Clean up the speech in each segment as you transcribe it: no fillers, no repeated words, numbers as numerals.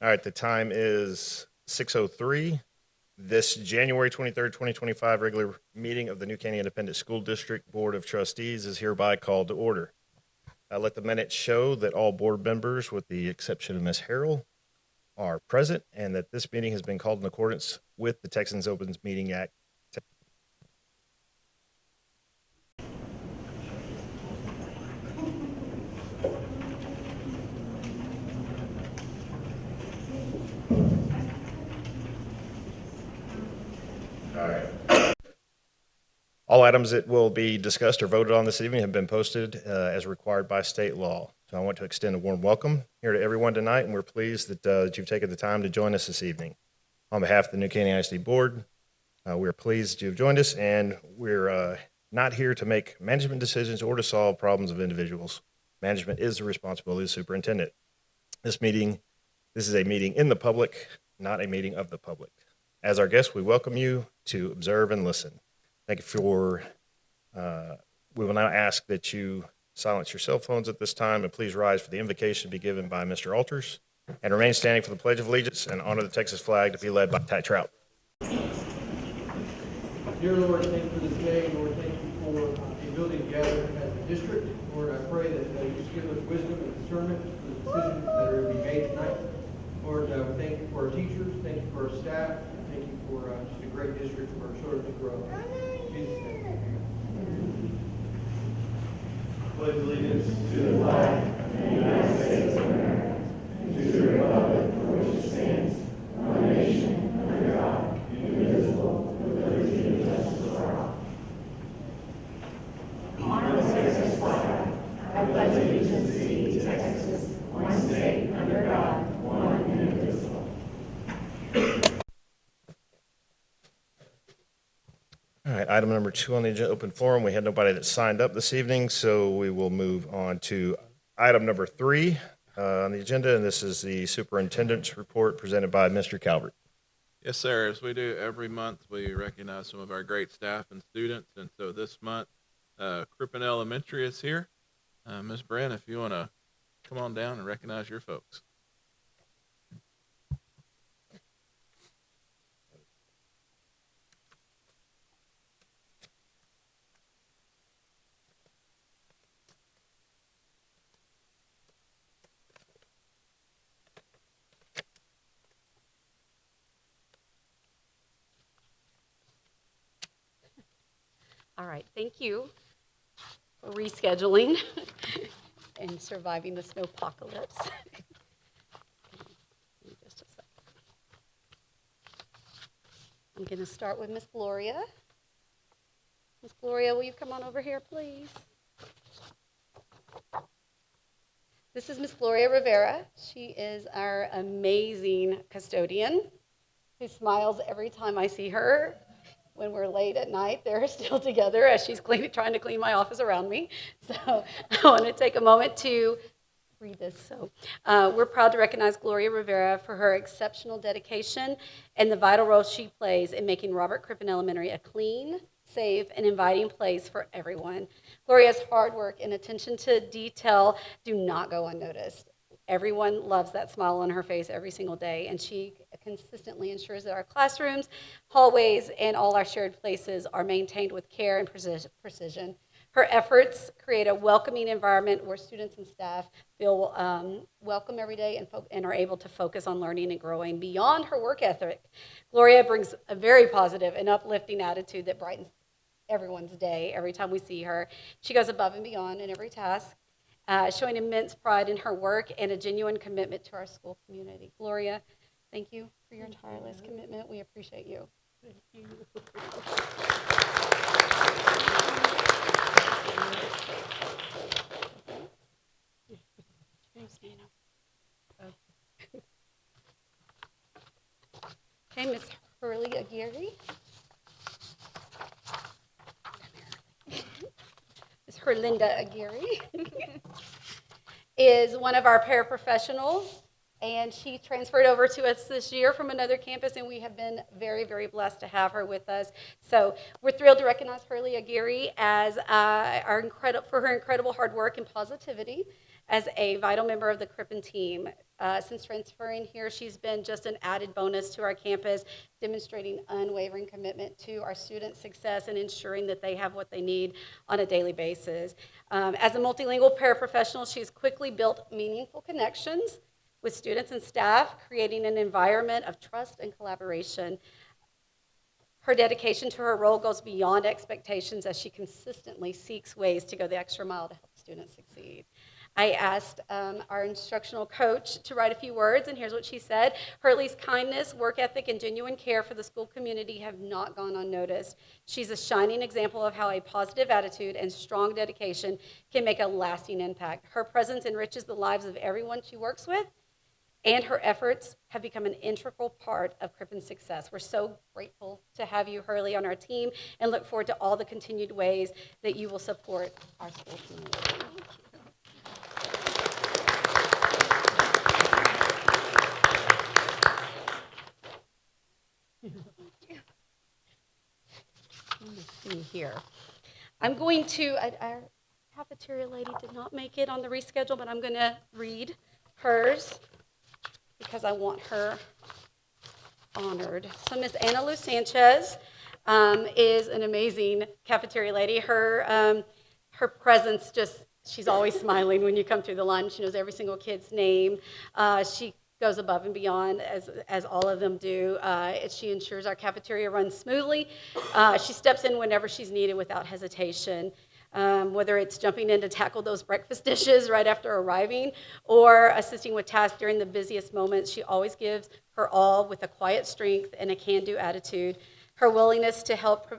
All right, the time is 6:03. This January 23rd, 2025 regular meeting of the New Caney Independent School District Board of Trustees is hereby called to order. Let the minutes show that all board members, with the exception of Ms. Harrell, are present and that this meeting has been called in accordance with the Texans Open Meeting Act. All items that will be discussed or voted on this evening have been posted as required by state law. So I want to extend a warm welcome here to everyone tonight, and we're pleased that you've taken the time to join us this evening. On behalf of the New Caney ISD Board, we're pleased you've joined us, and we're not here to make management decisions or to solve problems of individuals. Management is the responsibility of the superintendent. This is a meeting in the public, not a meeting of the public. As our guests, we welcome you to observe and listen. Thank you for, we will now ask that you silence your cell phones at this time, and please rise for the invocation to be given by Mr. Alters, and remain standing for the Pledge of Allegiance and honor the Texas flag to be led by Ty Trout. Dear Lord, thank you for this day. Lord, thank you for the ability to gather as a district. Lord, I pray that you just give us wisdom and discernment for the decisions that are to be made tonight. Lord, we thank you for our teachers. Thank you for our staff. Thank you for just a great district for our children to grow up. In Jesus' name. Pledge allegiance to the flag of the United States of America and to the republic for which it stands, one nation, under God, indivisible, with liberty and justice for all. Honor the Texas flag. I pledge allegiance to Texas, one state, under God, one and indivisible. All right, item number 2 on the agenda, open forum. We had nobody that signed up this evening, so we will move on to item number 3 on the agenda, and this is the superintendent's report presented by Mr. Calvert. Yes, sir. As we do every month, we recognize some of our great staff and students, and so this month, Crippen Elementary is here. Ms. Brent, if you want to come on down and recognize your folks. All right, thank you for rescheduling and surviving the snowpocalypse. Just a sec. I'm going to start with Miss Gloria. Miss Gloria, will you come on over here, please? This is Miss Gloria Rivera. She is our amazing custodian who smiles every time I see her. When we're late at night, they're still together as she's trying to clean my office around me. So I want to take a moment to read this. So we're proud to recognize Gloria Rivera for her exceptional dedication and the vital role she plays in making Robert Crippen Elementary a clean, safe, and inviting place for everyone. Gloria's hard work and attention to detail do not go unnoticed. Everyone loves that smile on her face every single day, and she consistently ensures that our classrooms, hallways, and all our shared places are maintained with care and precision. Her efforts create a welcoming environment where students and staff feel welcome every day and are able to focus on learning and growing beyond her work ethic. Gloria brings a very positive and uplifting attitude that brightens everyone's day every time we see her. She goes above and beyond in every task, showing immense pride in her work and a genuine commitment to our school community. Gloria, thank you for your tireless commitment. We appreciate you. Thank you. Okay, Miss Hurley Aguirre. Miss Herlinda Aguirre is one of our paraprofessionals And she transferred over to us this year from another campus, and we have been very, very blessed to have her with us. So we're thrilled to recognize Hurley Aguirre as for her incredible hard work and positivity as a vital member of the Crippen team. Since transferring here, she's been just an added bonus to our campus, demonstrating unwavering commitment to our students' success and ensuring that they have what they need on a daily basis. As a multilingual paraprofessional, she's quickly built meaningful connections with students and staff, creating an environment of trust and collaboration. Her dedication to her role goes beyond expectations as she consistently seeks ways to go the extra mile to help students succeed. I asked our instructional coach to write a few words, and here's what she said. Hurley's kindness, work ethic, and genuine care for the school community have not gone unnoticed. She's a shining example of how a positive attitude and strong dedication can make a lasting impact. Her presence enriches the lives of everyone she works with, and her efforts have become an integral part of Crippen's success. We're so grateful to have you, Hurley, on our team, and look forward to all the continued ways that you will support our school community. Let me see here. I'm going to, our cafeteria lady did not make it on the reschedule, but I'm going to read hers because I want her honored. So Miss Ana Luz Sanchez is an amazing cafeteria lady. Her presence just, she's always smiling when you come through the line. She knows every single kid's name. She goes above and beyond, as all of them do. She ensures our cafeteria runs smoothly. She steps in whenever she's needed without hesitation. Whether it's jumping in to tackle those breakfast dishes right after arriving or assisting with tasks during the busiest moments, she always gives her all with a quiet strength and a can-do attitude. Her willingness to help,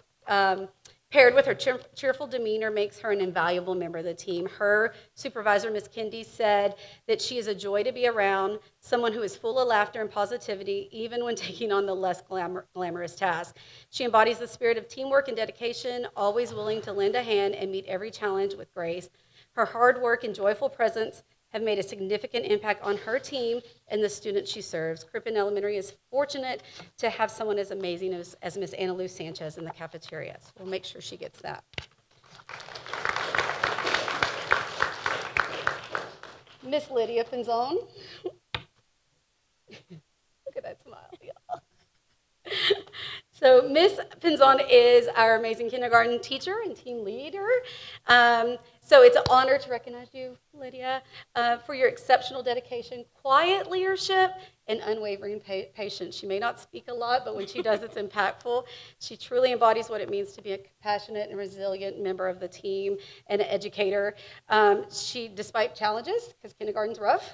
paired with her cheerful demeanor, makes her an invaluable member of the team. Her supervisor, Ms. Kendi, said that she is a joy to be around, someone who is full of laughter and positivity, even when taking on the less glamorous tasks. She embodies the spirit of teamwork and dedication, always willing to lend a hand and meet every challenge with grace. Her hard work and joyful presence have made a significant impact on her team and the students she serves. Crippen Elementary is fortunate to have someone as amazing as Miss Ana Luz Sanchez in the cafeteria. So we'll make sure she gets that. Miss Lydia Pinzon. Look at that smile, y'all. So Miss Pinzon is our amazing kindergarten teacher and team leader. So it's an honor to recognize you, Lydia, for your exceptional dedication, quiet leadership, and unwavering patience. She may not speak a lot, but when she does, it's impactful. She truly embodies what it means to be a compassionate and resilient member of the team and an educator. Despite challenges, because kindergarten's rough,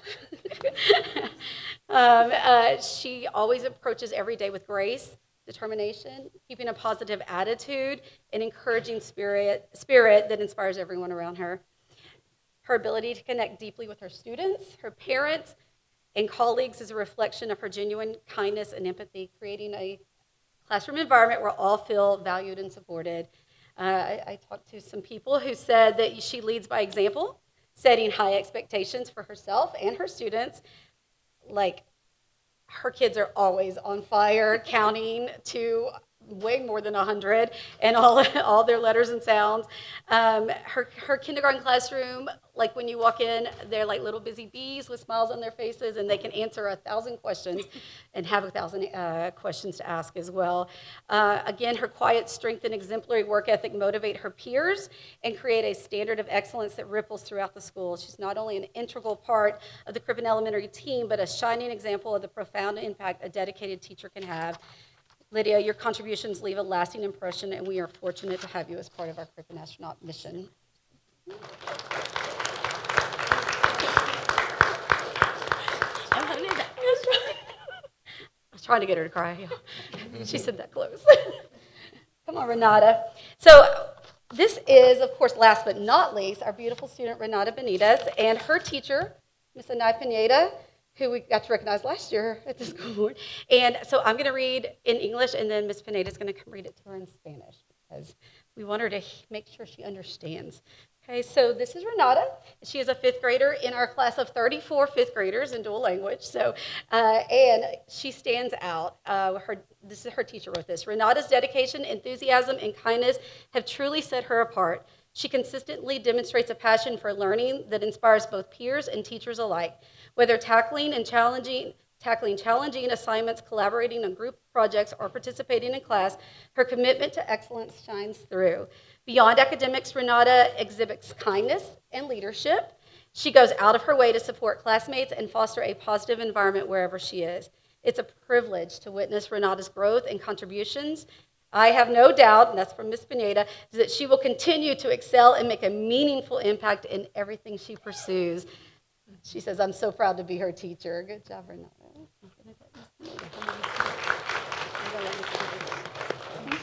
she always approaches every day with grace, determination, keeping a positive attitude, and encouraging spirit that inspires everyone around her. Her ability to connect deeply with her students, her parents, and colleagues is a reflection of her genuine kindness and empathy, creating a classroom environment where all feel valued and supported. I talked to some people who said that she leads by example, setting high expectations for herself and her students. Like, her kids are always on fire, counting to way more than 100, and all their letters and sounds. Her kindergarten classroom, like when you walk in, they're like little busy bees with smiles on their faces, and they can answer 1,000 questions and have 1,000 questions to ask as well. Again, her quiet strength and exemplary work ethic motivate her peers and create a standard of excellence that ripples throughout the school. She's not only an integral part of the Crippen Elementary team, but a shining example of the profound impact a dedicated teacher can have. Lydia, your contributions leave a lasting impression, and we are fortunate to have you as part of our Crippen Astronaut mission. I was trying to get her to cry. She said that close. Come on, Renata. So this is, of course, last but not least, our beautiful student, Renata Benitez, and her teacher, Ms. Anay Pineda, who we got to recognize last year at the school board. And so I'm going to read in English, and then Ms. Pineda is going to come read it to her in Spanish, because we want her to make sure she understands. Okay, so this is Renata. She is a fifth grader in our class of 34 fifth graders in dual language. So, and she stands out. This is her teacher wrote this. Renata's dedication, enthusiasm, and kindness have truly set her apart. She consistently demonstrates a passion for learning that inspires both peers and teachers alike. Whether tackling challenging assignments, collaborating on group projects, or participating in class, her commitment to excellence shines through. Beyond academics, Renata exhibits kindness and leadership. She goes out of her way to support classmates and foster a positive environment wherever she is. It's a privilege to witness Renata's growth and contributions. I have no doubt, and that's from Ms. Pineda, that she will continue to excel and make a meaningful impact in everything she pursues. She says, I'm so proud to be her teacher. Good job, Renata.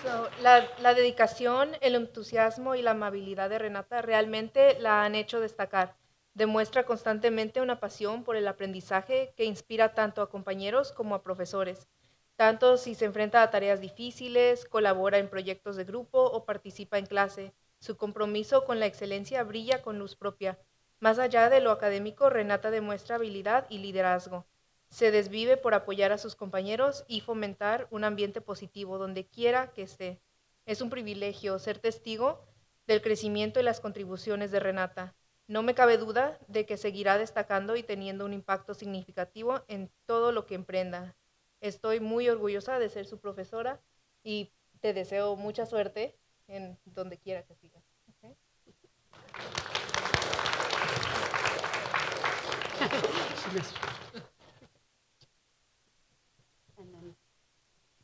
So, la dedicación, el entusiasmo y la amabilidad de Renata realmente la han hecho destacar. Demuestra constantemente una pasión por el aprendizaje que inspira tanto a compañeros como a profesores, tanto si se enfrenta a tareas difíciles, colabora en proyectos de grupo o participa en clase. Su compromiso con la excelencia brilla con luz propia. Más allá de lo académico, Renata demuestra habilidad y liderazgo. Se desvive por apoyar a sus compañeros y fomentar un ambiente positivo donde quiera que esté. Es un privilegio ser testigo del crecimiento y las contribuciones de Renata. No me cabe duda de que seguirá destacando y teniendo un impacto significativo en todo lo que emprenda. Estoy muy orgullosa de ser su profesora y te deseo mucha suerte en donde quiera que sigas. ¿Okay?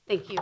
Thank you.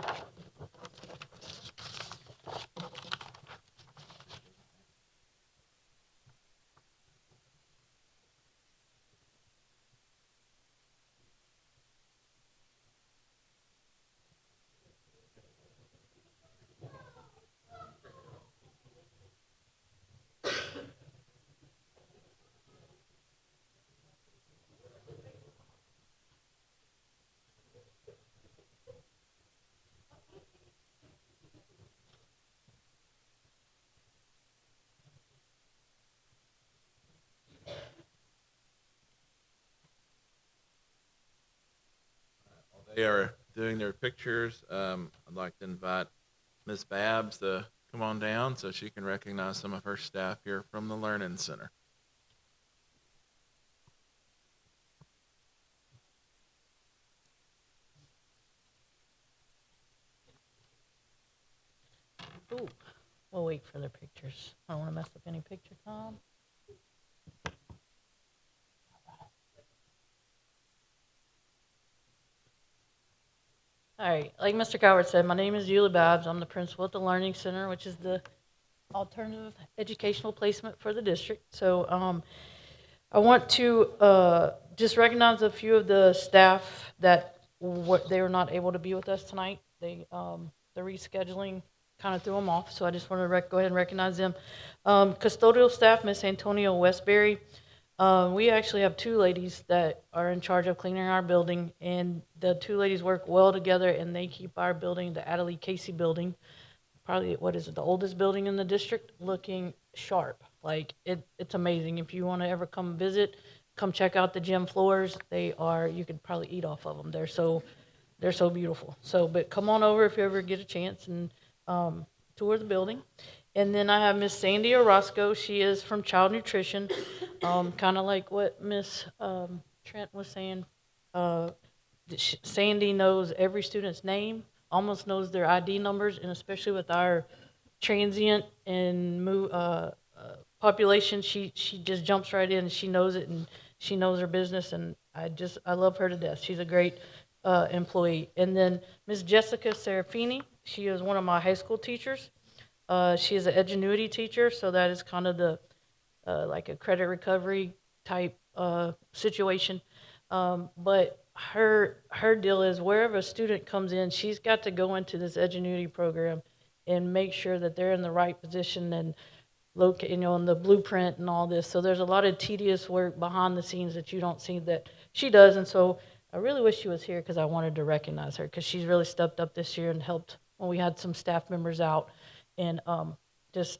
They are doing their pictures. I'd like to invite Ms. Babs to come on down so she can recognize some of her staff here from the Learning Center. Ooh, we'll wait for their pictures. I don't want to mess up any picture time. All right, like Mr. Coward said, my name is Eula Babs. I'm the principal at the Learning Center, which is the alternative educational placement for the district. So I want to just recognize a few of the staff that they were not able to be with us tonight. The rescheduling kind of threw them off, so I just want to go ahead and recognize them. Custodial staff, Miss Antonia Westbury. We actually have two ladies that are in charge of cleaning our building, and the two ladies work well together, and they keep our building, the Adelie Casey building, probably, what is it, the oldest building in the district, looking sharp. Like, it's amazing. If you want to ever come visit, come check out the gym floors. You could probably eat off of them. They're so beautiful. So, but come on over if you ever get a chance and tour the building. And then I have Miss Sandy Orozco. She is from Child Nutrition, kind of like what Miss Trent was saying. Sandy knows every student's name, almost knows their ID numbers, and especially with our transient and population, she just jumps right in and she knows it, and she knows her business, and I love her to death. She's a great employee. And then Miss Jessica Serafini, she is one of my high school teachers. She is an Edgenuity teacher, so that is kind of the like a credit recovery type situation. But her deal is wherever a student comes in, she's got to go into this Edgenuity program and make sure that they're in the right position and locate, in the blueprint and all this. So there's a lot of tedious work behind the scenes that you don't see that she does. And so I really wish she was here because I wanted to recognize her because she's really stepped up this year and helped when we had some staff members out. And just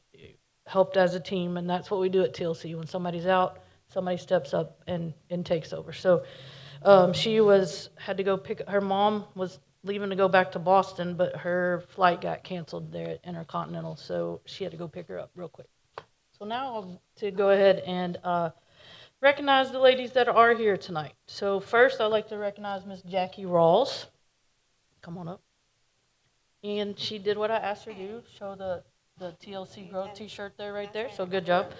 helped as a team, and that's what we do at TLC. When somebody's out, somebody steps up and takes over. So she had to go her mom was leaving to go back to Boston, but her flight got canceled there at Intercontinental, so she had to go pick her up real quick. So now to go ahead and recognize the ladies that are here tonight. So first, I'd like to recognize Miss Jackie Rawls. Come on up. And she did what I asked her to do, show the TLC Growth t-shirt there, right there. So good job.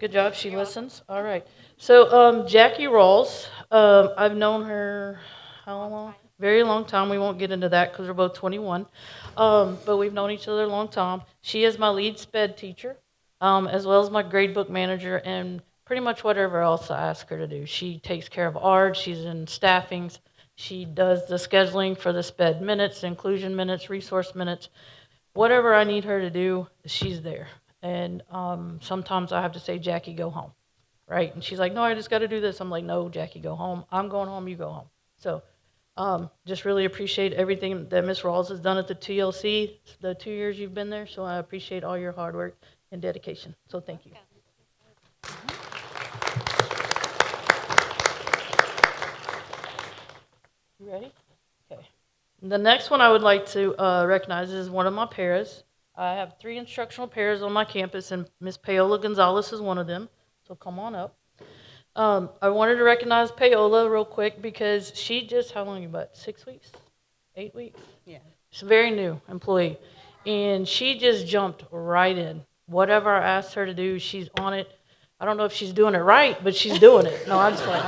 Good job. She listens. All right. So Jackie Rawls, I've known her, how long? Very long time. We won't get into that because we're both 21. But we've known each other a long time. She is my lead sped teacher, as well as my grade book manager, and pretty much whatever else I ask her to do. She takes care of art. She's in staffings. She does the scheduling for the sped minutes, inclusion minutes, resource minutes. Whatever I need her to do, she's there. And sometimes I have to say, Jackie, go home, right? And she's like, no, I just got to do this. I'm like, no, Jackie, go home. I'm going home, you go home. So just really appreciate everything that Ms. Rawls has done at the TLC, the 2 years you've been there. So I appreciate all your hard work and dedication. So thank you. You ready? Okay. The next one I would like to recognize is one of my paras. I have 3 instructional paras on my campus, and Miss Paola Gonzalez is one of them. So come on up. I wanted to recognize Paola real quick because she just, how long you about? 6 weeks? 8 weeks? Yeah. She's a very new employee. And she just jumped right in. Whatever I asked her to do, she's on it. I don't know if she's doing it right, but she's doing it. No, I'm just like,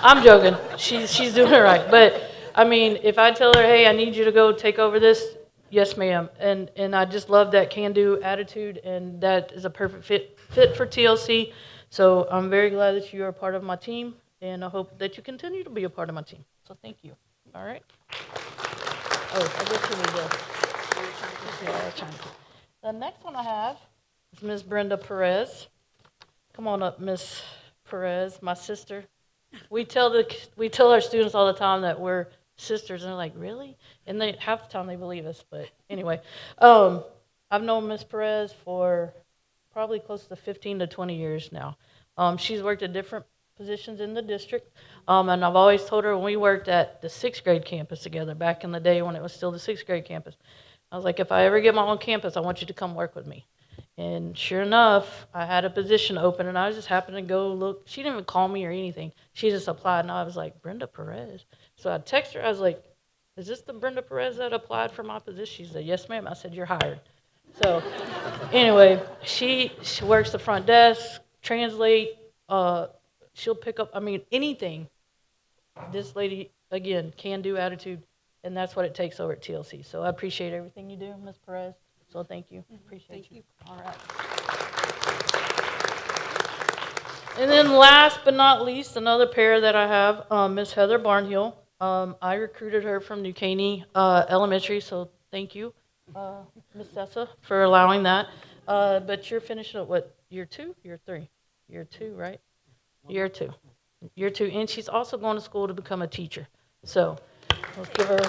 I'm joking. She's doing it right. But, I mean, if I tell her, hey, I need you to go take over this, yes, ma'am. And I just love that can-do attitude, and that is a perfect fit for TLC. So I'm very glad that you are part of my team, and I hope that you continue to be a part of my team. So thank you. All right? Oh, I guess you need to. The next one I have is Ms. Brenda Perez. Come on up, Miss Perez, my sister. We tell our students all the time that we're sisters, and they're like, really? And half the time they believe us. But anyway, I've known Miss Perez for probably close to 15 to 20 years now. She's worked at different positions in the district, and I've always told her when we worked at the 6th grade campus together back in the day when it was still the 6th grade campus, I was like, if I ever get my own campus, I want you to come work with me. And sure enough, I had a position open, and I just happened to go look. She didn't even call me or anything. She just applied, and I was like, Brenda Perez. So I texted her. I was like, is this the Brenda Perez that applied for my position? She said, yes, ma'am. I said, you're hired. So anyway, she works the front desk, translate. She'll pick up, anything. This lady, again, can-do attitude, and that's what it takes over at TLC. So I appreciate everything you do, Ms. Perez. So thank you. Appreciate you. All right. And then last but not least, another pair that I have, Miss Heather Barnhill. I recruited her from New Caney Elementary, so thank you, Miss Sessa, for allowing that. But you're finishing up, what, year 2? Year 3? Year 2, right? Year 2. Year 2. And she's also going to school to become a teacher. So let's give her.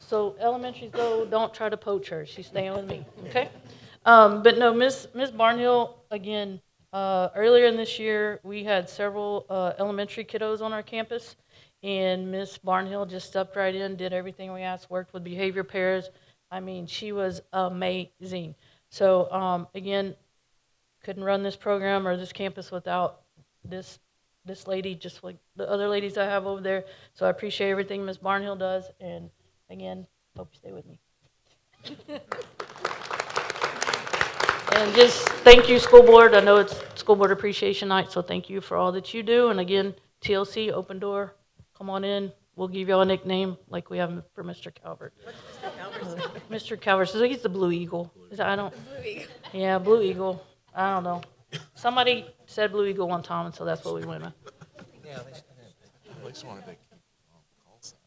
So elementaries go, don't try to poach her. She's staying with me, okay? But no, Miss Barnhill, again, earlier in this year, we had several elementary kiddos on our campus, and Miss Barnhill just stepped right in, did everything we asked, worked with behavior pairs. She was amazing. So, again, couldn't run this program or this campus without this lady, just like the other ladies I have over there. So I appreciate everything Miss Barnhill does, and again, hope you stay with me. And just thank you, school board. I know it's school board appreciation night, so thank you for all that you do. And again, TLC, open door, come on in. We'll give you all a nickname like we have for Mr. Calvert. Mr. Calvert says he's the Blue Eagle. Blue Eagle. Yeah, Blue Eagle. I don't know. Somebody said Blue Eagle one time, and so that's what we went with. Yeah, they just wanted to keep call sign.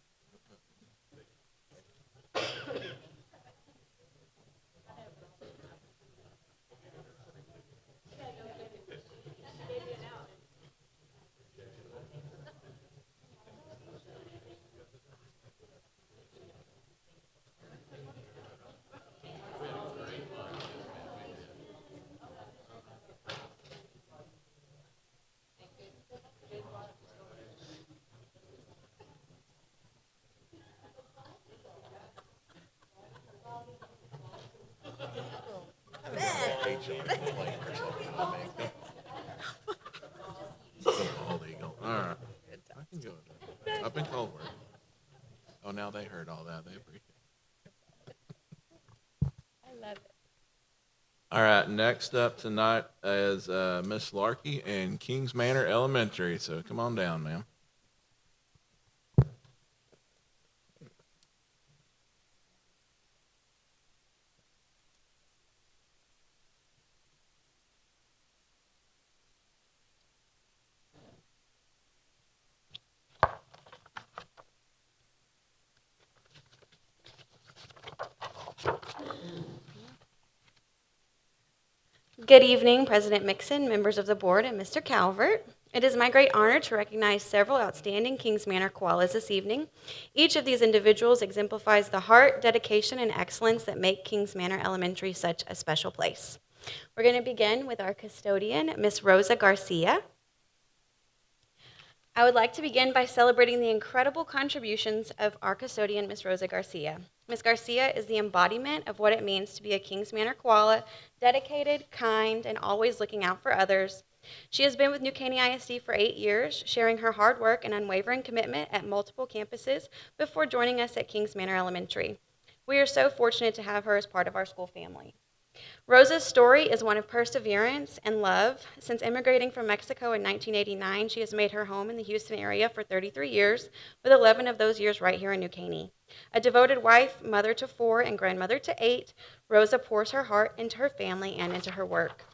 cage on the plate or something to make them. Some bald eagle. All right. I can go with that. Up in Colbert. Oh, now they heard all that. They appreciate it. I love it. All right. Next up tonight is Miss Larkey in Kings Manor Elementary. So come on down, ma'am. Good evening, President Mixon, members of the board, and Mr. Calvert. It is my great honor to recognize several outstanding Kings Manor koalas this evening. Each of these individuals exemplifies the heart, dedication, and excellence that make Kings Manor Elementary such a special place. We're going to begin with our custodian, Miss Rosa Garcia. I would like to begin by celebrating the incredible contributions of our custodian, Miss Rosa Garcia. Ms. Garcia is the embodiment of what it means to be a Kings Manor koala, dedicated, kind, and always looking out for others. She has been with New Caney ISD for 8 years, sharing her hard work and unwavering commitment at multiple campuses before joining us at Kings Manor Elementary. We are so fortunate to have her as part of our school family. Rosa's story is one of perseverance and love. Since immigrating from Mexico in 1989, she has made her home in the Houston area for 33 years, with 11 of those years right here in New Caney. A devoted wife, mother to 4, and grandmother to 8, Rosa pours her heart into her family and into her work.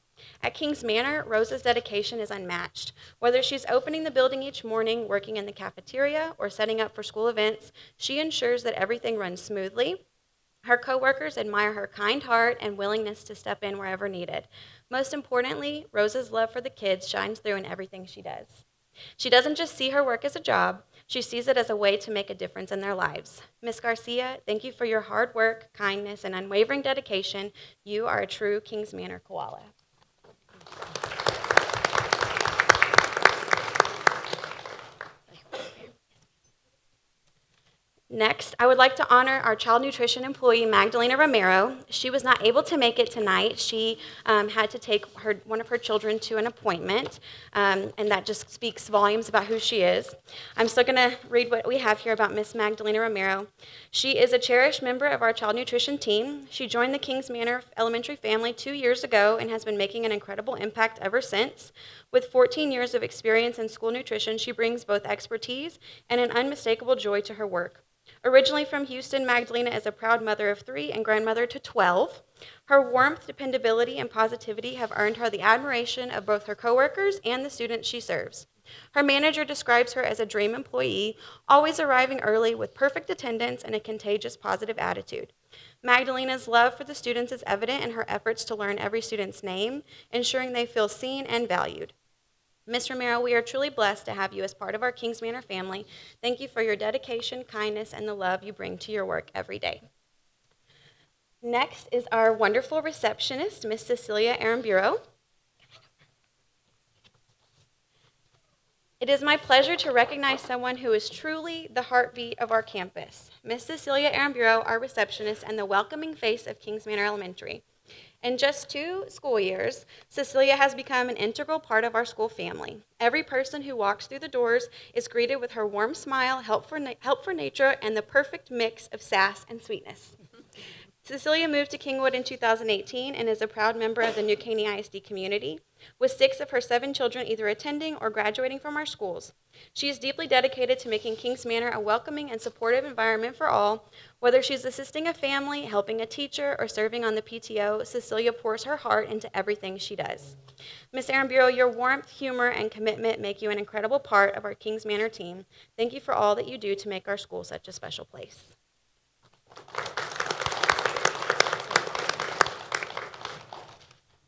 At Kings Manor, Rosa's dedication is unmatched. Whether she's opening the building each morning, working in the cafeteria, or setting up for school events, she ensures that everything runs smoothly. Her coworkers admire her kind heart and willingness to step in wherever needed. Most importantly, Rosa's love for the kids shines through in everything she does. She doesn't just see her work as a job, she sees it as a way to make a difference in their lives. Ms. Garcia, thank you for your hard work, kindness, and unwavering dedication. You are a true Kings Manor koala. Next, I would like to honor our child nutrition employee, Magdalena Romero. She was not able to make it tonight. She had to take one of her children to an appointment, and that just speaks volumes about who she is. I'm still going to read what we have here about Miss Magdalena Romero. She is a cherished member of our child nutrition team. She joined the Kings Manor Elementary family 2 years ago and has been making an incredible impact ever since. With 14 years of experience in school nutrition, she brings both expertise and an unmistakable joy to her work. Originally from Houston, Magdalena is a proud mother of 3 and grandmother to 12. Her warmth, dependability, and positivity have earned her the admiration of both her coworkers and the students she serves. Her manager describes her as a dream employee, always arriving early with perfect attendance and a contagious positive attitude. Magdalena's love for the students is evident in her efforts to learn every student's name, ensuring they feel seen and valued. Ms. Romero, we are truly blessed to have you as part of our Kings Manor family. Thank you for your dedication, kindness, and the love you bring to your work every day. Next is our wonderful receptionist, Ms. Cecilia Aramburo. It is my pleasure to recognize someone who is truly the heartbeat of our campus. Ms. Cecilia Aramburo, our receptionist and the welcoming face of Kings Manor Elementary. In just 2 school years, Cecilia has become an integral part of our school family. Every person who walks through the doors is greeted with her warm smile, help for nature, and the perfect mix of sass and sweetness. Cecilia moved to Kingwood in 2018 and is a proud member of the New Caney ISD community, with 6 of her 7 children either attending or graduating from our schools. She is deeply dedicated to making Kings Manor a welcoming and supportive environment for all. Whether she's assisting a family, helping a teacher, or serving on the PTO, Cecilia pours her heart into everything she does. Ms. Aramburo, your warmth, humor, and commitment make you an incredible part of our Kings Manor team. Thank you for all that you do to make our school such a special place.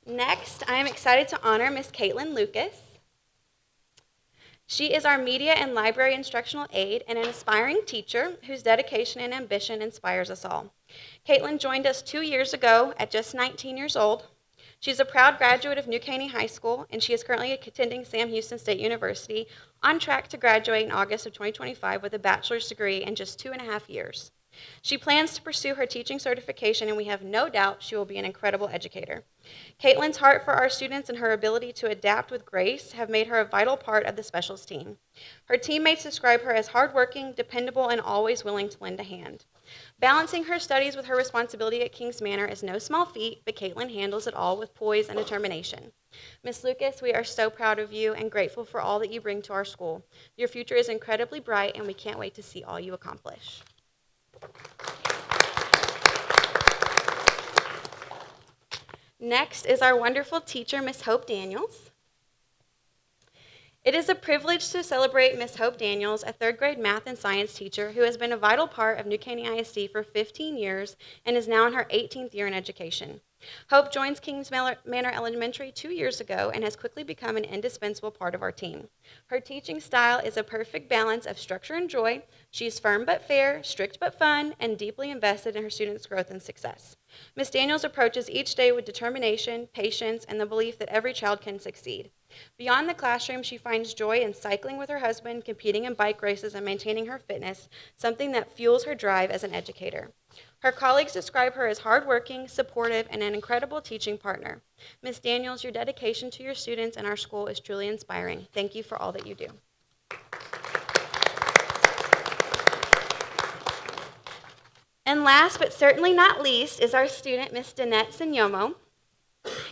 Next, I am excited to honor Ms. Caitlin Lucas. She is our media and library instructional aide and an aspiring teacher whose dedication and ambition inspires us all. Caitlin joined us 2 years ago at just 19 years old. She's a proud graduate of New Caney High School, and she is currently attending Sam Houston State University, on track to graduate in August of 2025 with a bachelor's degree in just 2.5 years. She plans to pursue her teaching certification, and we have no doubt she will be an incredible educator. Caitlin's heart for our students and her ability to adapt with grace have made her a vital part of the specials team. Her teammates describe her as hardworking, dependable, and always willing to lend a hand. Balancing her studies with her responsibility at Kings Manor is no small feat, but Caitlin handles it all with poise and determination. Miss Lucas, we are so proud of you and grateful for all that you bring to our school. Your future is incredibly bright, and we can't wait to see all you accomplish. Next is our wonderful teacher, Miss Hope Daniels. It is a privilege to celebrate Miss Hope Daniels, a third grade math and science teacher who has been a vital part of New Caney ISD for 15 years and is now in her 18th year in education. Hope joins Kings Manor Elementary 2 years ago and has quickly become an indispensable part of our team. Her teaching style is a perfect balance of structure and joy. She is firm but fair, strict but fun, and deeply invested in her students' growth and success. Ms. Daniels approaches each day with determination, patience, and the belief that every child can succeed. Beyond the classroom, she finds joy in cycling with her husband, competing in bike races, and maintaining her fitness, something that fuels her drive as an educator. Her colleagues describe her as hardworking, supportive, and an incredible teaching partner. Ms. Daniels, your dedication to your students and our school is truly inspiring. Thank you for all that you do. And last but certainly not least is our student, Ms. Danette Sinyomo.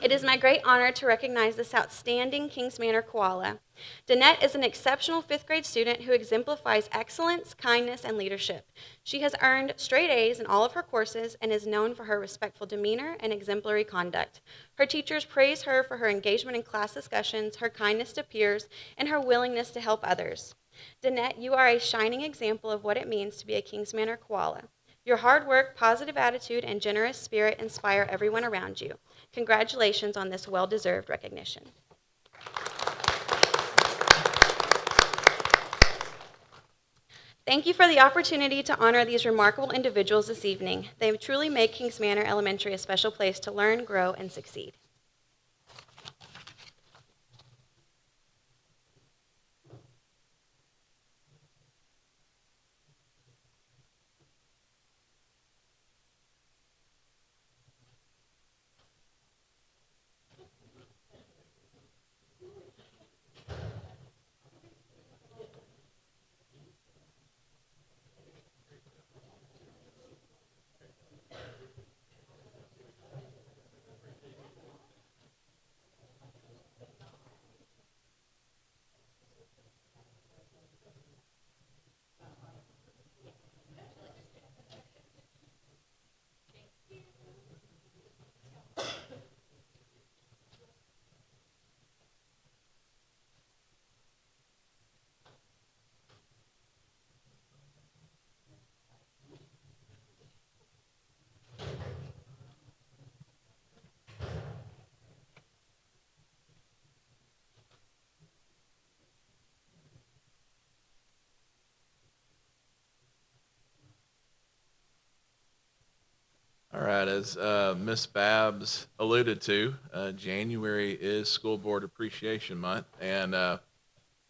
It is my great honor to recognize this outstanding Kings Manor koala. Danette is an exceptional 5th grade student who exemplifies excellence, kindness, and leadership. She has earned straight A's in all of her courses and is known for her respectful demeanor and exemplary conduct. Her teachers praise her for her engagement in class discussions, her kindness to peers, and her willingness to help others. Danette, you are a shining example of what it means to be a Kings Manor koala. Your hard work, positive attitude, and generous spirit inspire everyone around you. Congratulations on this well-deserved recognition. Thank you for the opportunity to honor these remarkable individuals this evening. They truly make Kings Manor Elementary a special place to learn, grow, and succeed. All right, as Ms. Babs alluded to, January is School Board Appreciation Month, and I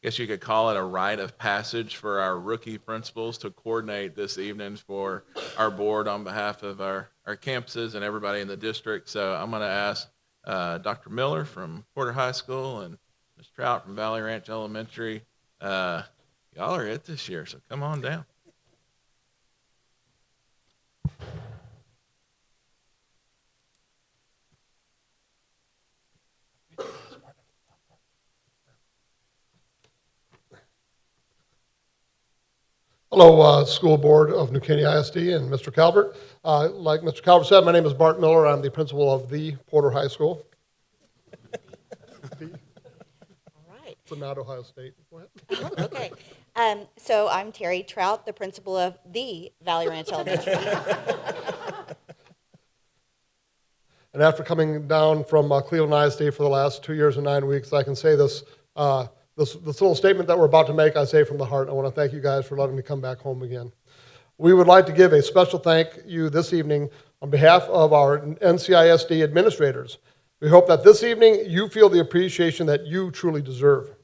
guess you could call it a rite of passage for our rookie principals to coordinate this evening for our board on behalf of our campuses and everybody in the district. So I'm going to ask Dr. Miller from Porter High School and Ms. Trout from Valley Ranch Elementary. Y'all are it this year, so come on down. Hello, School Board of New Caney ISD and Mr. Calvert. Like Mr. Calvert said, my name is Bart Miller. I'm the principal of the Porter High School. All right. So not Ohio State. Go ahead. Oh, okay. So I'm Terry Trout, the principal of the Valley Ranch Elementary. And after coming down from Cleveland ISD for the last 2 years and 9 weeks, I can say this little statement that we're about to make, I say from the heart. I want to thank you guys for letting me come back home again. We would like to give a special thank you this evening on behalf of our NCISD administrators. We hope that this evening you feel the appreciation that you truly deserve.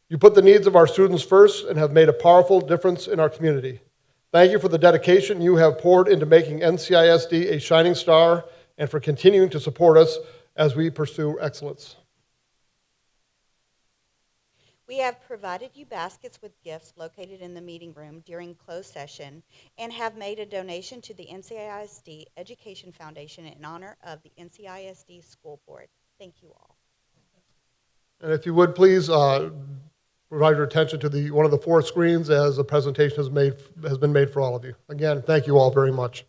You put the needs of our students first and have made a powerful difference in our community. Thank you for the dedication you have poured into making NCISD a shining star and for continuing to support us as we pursue excellence. We have provided you baskets with gifts located in the meeting room during closed session and have made a donation to the NCISD Education Foundation in honor of the NCISD School Board. Thank you all. And if you would, please provide your attention to one of the 4 screens as the presentation has been made for all of you. Again, thank you all very much.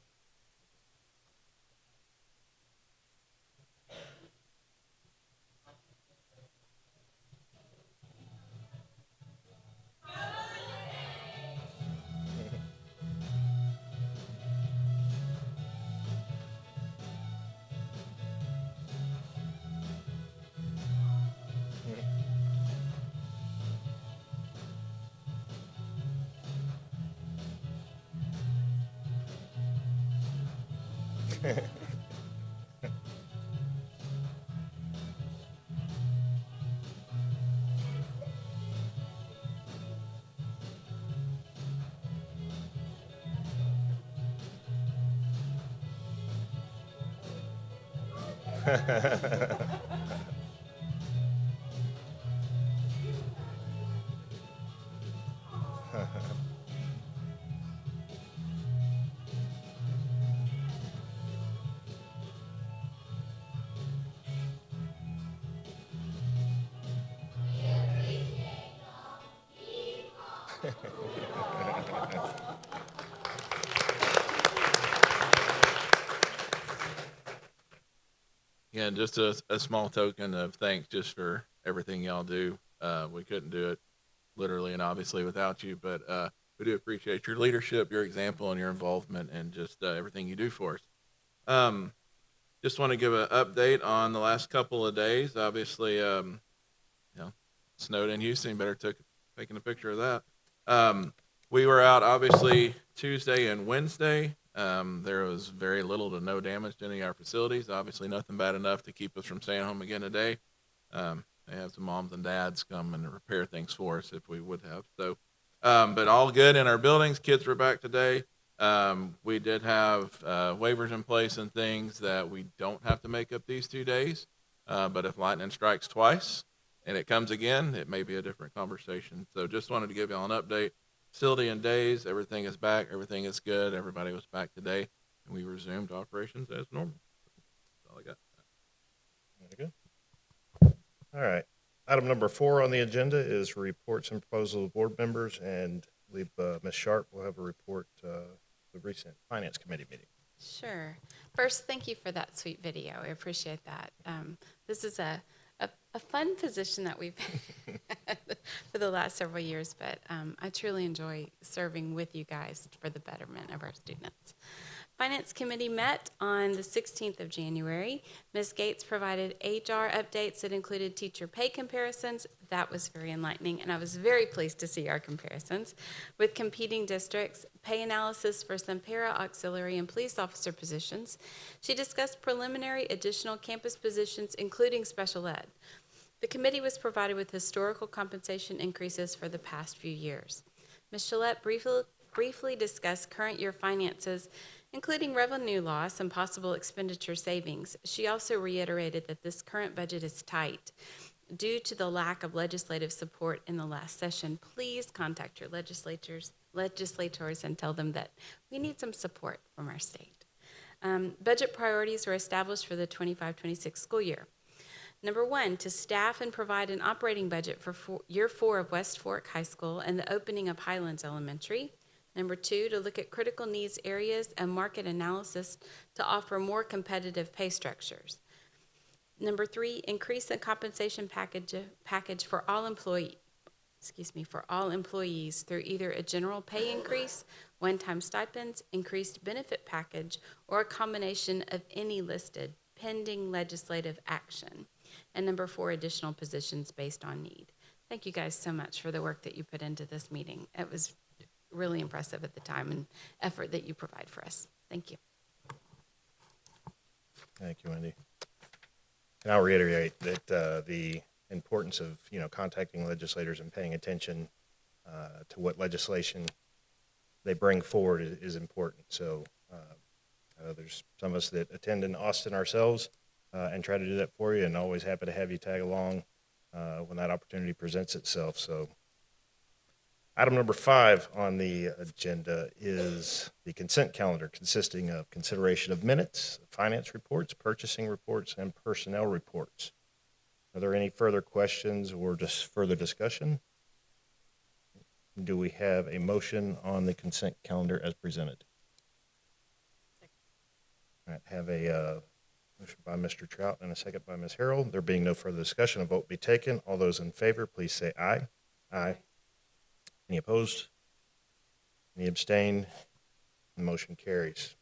Yeah, just a small token of thanks just for everything y'all do. We couldn't do it literally and obviously without you, but we do appreciate your leadership, your example, and your involvement, and just everything you do for us. Just want to give an update on the last couple of days. Obviously, snowed in Houston. Better taking a picture of that. We were out obviously Tuesday and Wednesday. There was very little to no damage to any of our facilities. Obviously, nothing bad enough to keep us from staying home again today. They have some moms and dads come and repair things for us if we would have. So, but all good in our buildings. Kids were back today. We did have waivers in place and things that we don't have to make up these 2 days. But if lightning strikes twice and it comes again, it may be a different conversation. So just wanted to give y'all an update. Facility and days, everything is back. Everything is good. Everybody was back today, and we resumed operations as normal. That's all I got. Very good. All right. Item number 4 on the agenda is reports and proposals of board members, and I believe Ms. Sharp will have a report the recent Finance Committee meeting. Sure. First, thank you for that sweet video. I appreciate that. This is a fun position that we've had for the last several years, but I truly enjoy serving with you guys for the betterment of our students. Finance Committee met on the 16th of January. Ms. Gates provided HR updates that included teacher pay comparisons. That was very enlightening, and I was very pleased to see our comparisons with competing districts, pay analysis for some para, auxiliary, and police officer positions. She discussed preliminary additional campus positions, including special ed. The committee was provided with historical compensation increases for the past few years. Ms. Gillette briefly discussed current year finances, including revenue loss and possible expenditure savings. She also reiterated that this current budget is tight due to the lack of legislative support in the last session. Please contact your legislators and tell them that we need some support from our state. Budget priorities were established for the 25-26 school year. Number 1, to staff and provide an operating budget for year 4 of West Fork High School and the opening of Highlands Elementary. Number 2, to look at critical needs areas and market analysis to offer more competitive pay structures. Number 3, increase the compensation package for all employees through either a general pay increase, one-time stipends, increased benefit package, or a combination of any listed pending legislative action. And number 4, additional positions based on need. Thank you guys so much for the work that you put into this meeting. It was really impressive at the time and effort that you provide for us. Thank you. Thank you, Wendy. And I'll reiterate that the importance of contacting legislators and paying attention to what legislation they bring forward is important. So I know there's some of us that attend in Austin ourselves and try to do that for you, and always happy to have you tag along when that opportunity presents itself. So item number 5 on the agenda is the consent calendar, consisting of consideration of minutes, finance reports, purchasing reports, and personnel reports. Are there any further questions or just further discussion? Do we have a motion on the consent calendar as presented? All right, have a motion by Mr. Trout and a second by Ms. Harrell. There being no further discussion, a vote be taken. All those in favor, please say aye. Aye. Any opposed? Any abstain? The motion carries.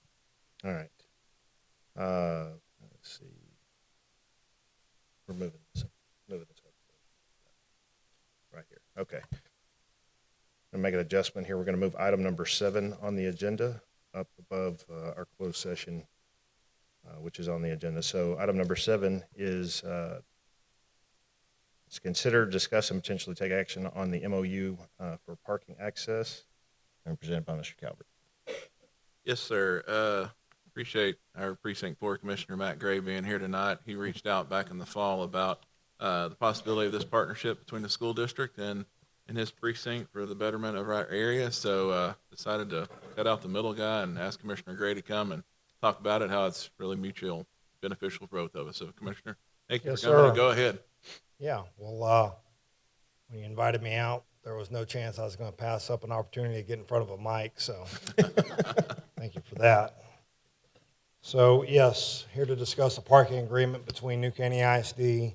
All right. Let's see. We're moving this up right here. Okay. I'm going to make an adjustment here. We're going to move item number 7 on the agenda up above our closed session, which is on the agenda. So item number 7 is to consider, discuss, and potentially take action on the MOU for parking access, and presented by Mr. Calvert. Yes, sir. Appreciate our Precinct 4 Commissioner Matt Gray being here tonight. He reached out back in the fall about the possibility of this partnership between the school district and his precinct for the betterment of our area. So decided to cut out the middle guy and ask Commissioner Gray to come and talk about it, how it's really mutual beneficial for both of us. So, Commissioner, thank you Yes, for coming. sir. Go ahead. Yeah, well, when you invited me out, there was no chance I was going to pass up an opportunity to get in front of a mic, so thank you for that. So, yes, here to discuss a parking agreement between New Caney ISD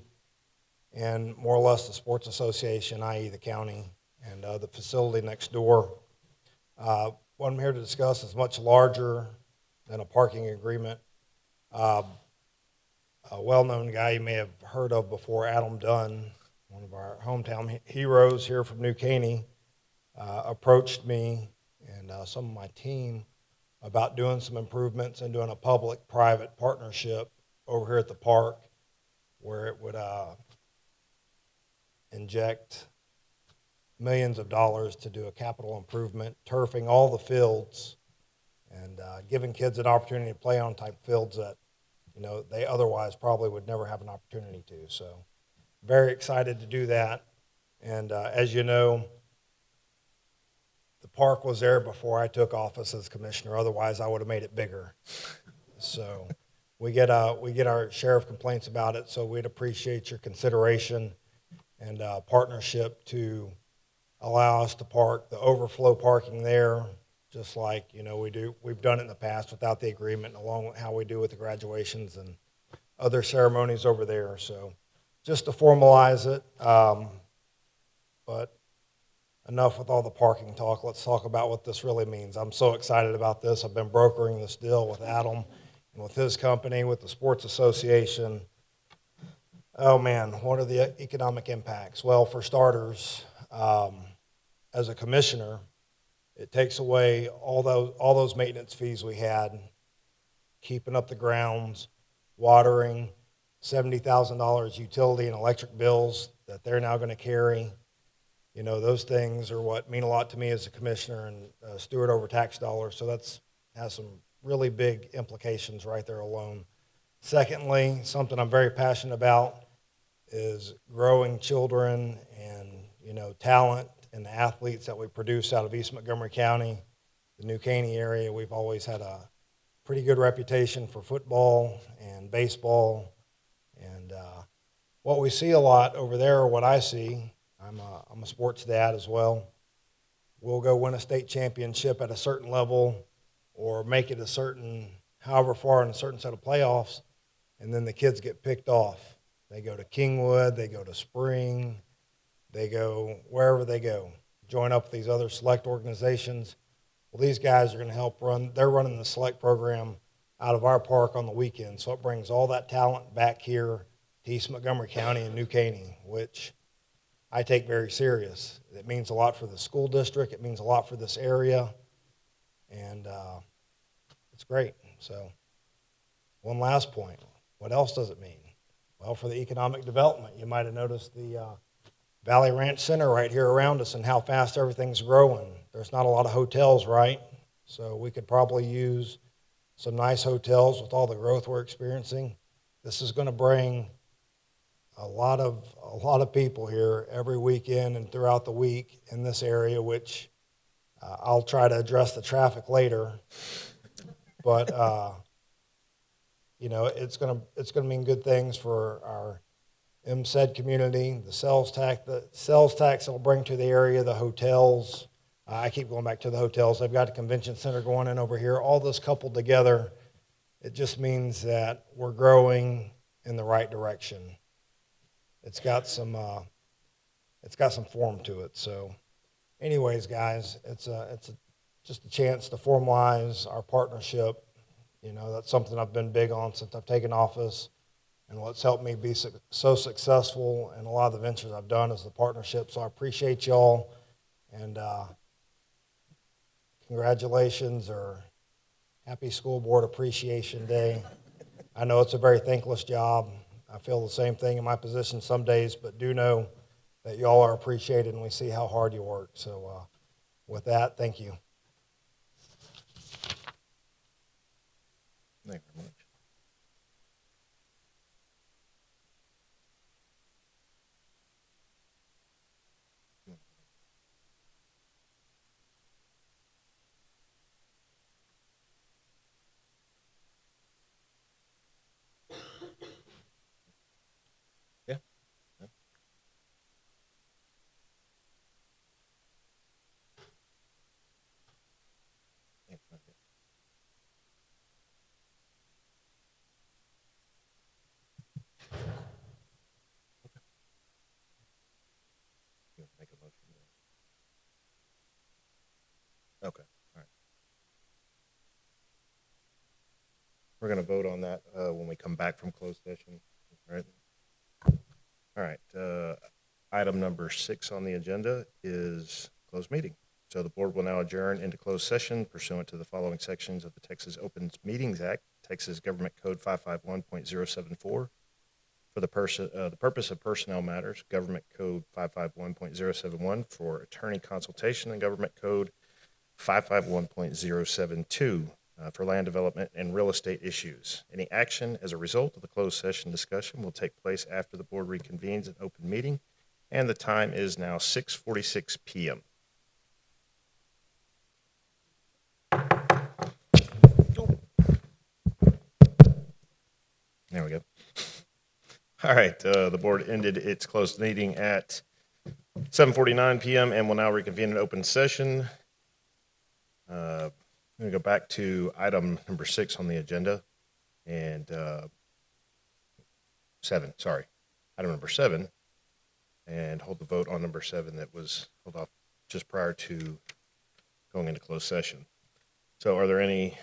and more or less the Sports Association, i.e. the county, and the facility next door. What I'm here to discuss is much larger than a parking agreement. A well-known guy you may have heard of before, Adam Dunn, one of our hometown heroes here from New Caney, approached me and some of my team about doing some improvements and doing a public-private partnership over here at the park where it would inject millions of dollars to do a capital improvement, turfing all the fields and giving kids an opportunity to play on type fields that, you know, they otherwise probably would never have an opportunity to. So very excited to do that. And as you know, the park was there before I took office as commissioner. Otherwise, I would have made it bigger. So we get our share of complaints about it. So we'd appreciate your consideration and partnership to allow us to park the overflow parking there, just like, you know, we've done it in the past without the agreement, along with how we do with the graduations and other ceremonies over there. So just to formalize it, but enough with all the parking talk. Let's talk about what this really means. I'm so excited about this. I've been brokering this deal with Adam and with his company, with the Sports Association. Oh man, what are the economic impacts? Well, for starters, as a commissioner, it takes away all those maintenance fees we had, keeping up the grounds, watering, $70,000 utility and electric bills that they're now going to carry. You know, those things are what mean a lot to me as a commissioner and steward over tax dollars. So that's has some really big implications right there alone. Secondly, something I'm very passionate about is growing children and, you know, talent and the athletes that we produce out of East Montgomery County, the New Caney area. We've always had a pretty good reputation for football and baseball. And what we see a lot over there, or what I see, I'm a sports dad as well. We'll go win a state championship at a certain level or make it however far in a certain set of playoffs, and then the kids get picked off. They go to Kingwood, they go to Spring, they go wherever they go, join up with these other select organizations. Well, these guys are going to help they're running the select program out of our park on the weekend, so it brings all that talent back here to East Montgomery County and New Caney, which I take very serious. It means a lot for the school district. It means a lot for this area, and it's great. So one last point. What else does it mean? Well, for the economic development, you might have noticed the Valley Ranch Center right here around us and how fast everything's growing. There's not a lot of hotels, right? So we could probably use some nice hotels with all the growth we're experiencing. This is going to bring a lot of people here every weekend and throughout the week in this area, which I'll try to address the traffic later. But you know, it's gonna mean good things for our MCED community, the sales tax it'll bring to the area, the hotels. I keep going back to the hotels. They've got a convention center going in over here. All this coupled together, it just means that we're growing in the right direction. It's got some form to it. So, anyways, guys, it's just a chance to formalize our partnership. You know, that's something I've been big on since I've taken office, and what's helped me be so successful in a lot of the ventures I've done is the partnership. So I appreciate y'all, and congratulations or happy School Board Appreciation Day. I know it's a very thankless job. I feel the same thing in my position some days, but do know that y'all are appreciated and we see how hard you work. So with that, thank you. Thank you very much. Yeah. Yeah. Yeah, okay. You want to make a motion? Okay, all right. We're going to vote on that when we come back from closed session, all right? All right, item number 6 on the agenda is closed meeting. So the board will now adjourn into closed session pursuant to the following sections of the Texas Open Meetings Act, Texas Government Code 551.074, for the purpose of personnel matters, Government Code 551.071 for attorney consultation, and Government Code 551.072 for land development and real estate issues. Any action as a result of the closed session discussion will take place after the board reconvenes an open meeting, and the time is now 6:46 p.m. There we go. All right, the board ended its closed meeting at 7:49 p.m. and will now reconvene an open session. I'm going to go back to item number 6 on the agenda, and 7, sorry, item number 7, and hold the vote on number 7 that was held off just prior to going into closed session. So are there any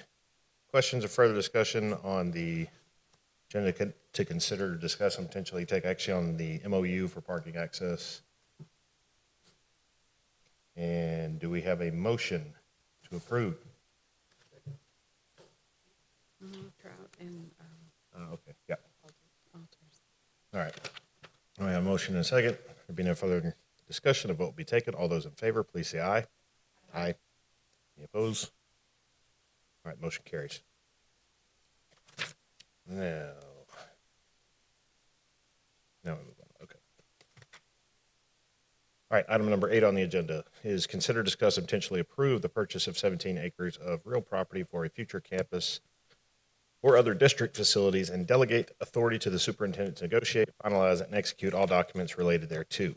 questions or further discussion on the agenda to consider, discuss, and potentially take action on the MOU for parking access? And do we have a motion to approve? Trout and Okay, yeah. All right. We have a motion and a second. There be no further discussion. A vote will be taken. All those in favor, please say aye. Aye. Any opposed? All right, motion carries. Now we move on. Okay. All right, item number 8 on the agenda is consider, discuss, and potentially approve the purchase of 17 acres of real property for a future campus or other district facilities, and delegate authority to the superintendent to negotiate, finalize, and execute all documents related thereto.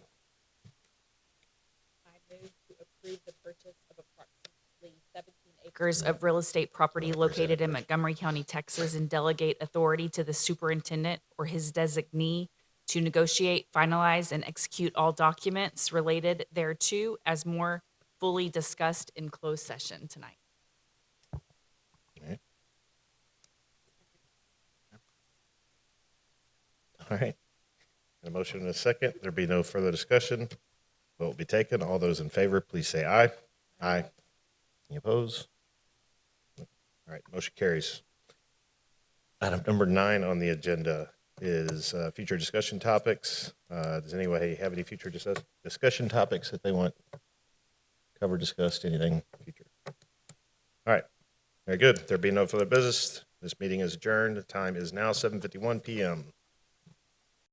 I move to approve the purchase of approximately 17 acres of real estate property located in Montgomery County, Texas, and delegate authority to the superintendent or his designee to negotiate, finalize, and execute all documents related thereto as more fully discussed in closed session tonight. All right. A motion and a second. There be no further discussion. Vote will be taken. All those in favor, please say aye. Aye. Any opposed? All right, motion carries. Item number 9 on the agenda is future discussion topics. Does anybody have any future discussion topics that they want covered, discussed, anything future? All right, very good. There being no further business, this meeting is adjourned. The time is now 7:51 p.m.